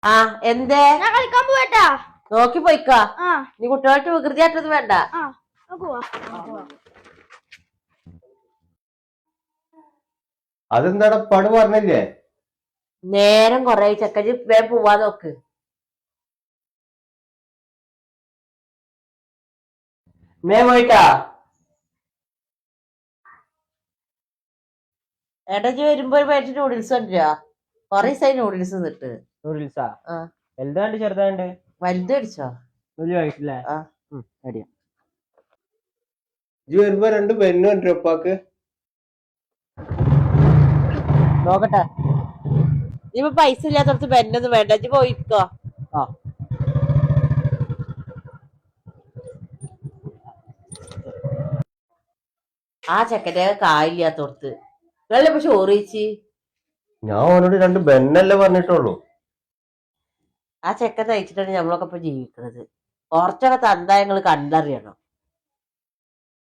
ആ എന്തേ ഞാൻ കളിക്കാൻ പോയിട്ടാ. നോക്കി പോയിക്കാ. ആ നീ കുട്ടികളായിട്ട് വികൃതിയായിട്ടൊന്നും വേണ്ട. ആ പോവാ. അതെന്താടാ പടു പറഞ്ഞില്ലേ? നേരം കൊറേ ചെക്കന് വേഗം പോവാ നോക്ക്. മേ പോയിട്ടാ എടജി വരുമ്പോ ഒരു പാക്കറ്റ് നൂഡിൽസ് കൊണ്ടുവരാ. കൊറേ ദിവസമായി നൂഡിൽസ് തിന്നിട്ട്. നൂഡിൽസാ? ആ വലുതാണ്ട് ചെറുതാണ്ട്? വലുത് അടിച്ചോ? വലിയ വയസ്സില്ലേ? ആ അടിയാ. ഇജ്ജ് വരുമ്പോ 2 പെന്നു കണ്ടു ഉപ്പാക്ക്. നോക്കട്ടെ. ഇപ്പൊ പൈസ ഇല്ലാത്തടത്ത് പെന്നൊന്നും വേണ്ട. ഇജ്ജ് പോയിക്കോ. ആ ആ ചെക്കൻ്റെ കായില്ലാത്തോടത്ത് നിങ്ങളിപ്പോ ചോറ് കഴിച്ച്. ഞാൻ അവനോട് 2 ബെന്നല്ലേ പറഞ്ഞിട്ടുള്ളൂ. ആ ചെക്കൻ തയ്ച്ചിട്ടാണ് നമ്മളൊക്കെ ഇപ്പൊ ജീവിക്കുന്നത്. കുറച്ചൊക്കെ തന്തായങ്ങള് കണ്ടറിയണം.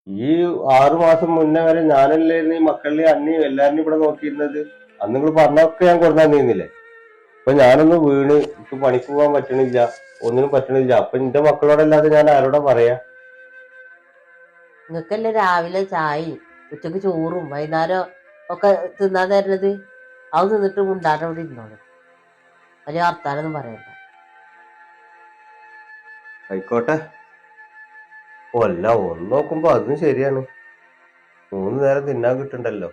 ഈ 6 മാസം മുന്നേ വരെ ഞാനല്ലേ ഈ മക്കളിലെ അന്നയും എല്ലാരും ഇവിടെ നോക്കിയിരുന്നത്. അന്ന് നിങ്ങൾ പറഞ്ഞൊക്കെ ഞാൻ കൊടുന്നിരുന്നില്ലേ? ഇപ്പൊ ഞാനൊന്ന് വീണ് എനിക്ക് പണിക്ക് പോകാൻ പറ്റണില്ല, ഒന്നിനും പറ്റണില്ല. അപ്പൊ എന്റെ മക്കളോടല്ലാതെ ഞാൻ ആരോടാ പറയാ? നിങ്ങൾക്കല്ലേ രാവിലെ ചായയും ഉച്ചക്ക് ചോറും വൈകുന്നേരം ഒക്കെ തിന്നാൻ തരുന്നത്. അത് തിന്നിട്ട് മുണ്ടാതെ ഇവിടെ ഇരുന്നോളൂ. വലിയ വർത്താനൊന്നും പറയണ്ട. ആയിക്കോട്ടെ. അല്ല, ഒന്ന് നോക്കുമ്പോ അതും ശരിയാണ്. 3 നേരം തിന്നാൻ കിട്ടണ്ടല്ലോ.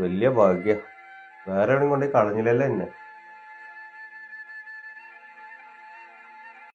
വലിയ ഭാഗ്യ. വേറെ എവിടെയും കൊണ്ടേ കളഞ്ഞില്ലല്ലോ എന്നെ.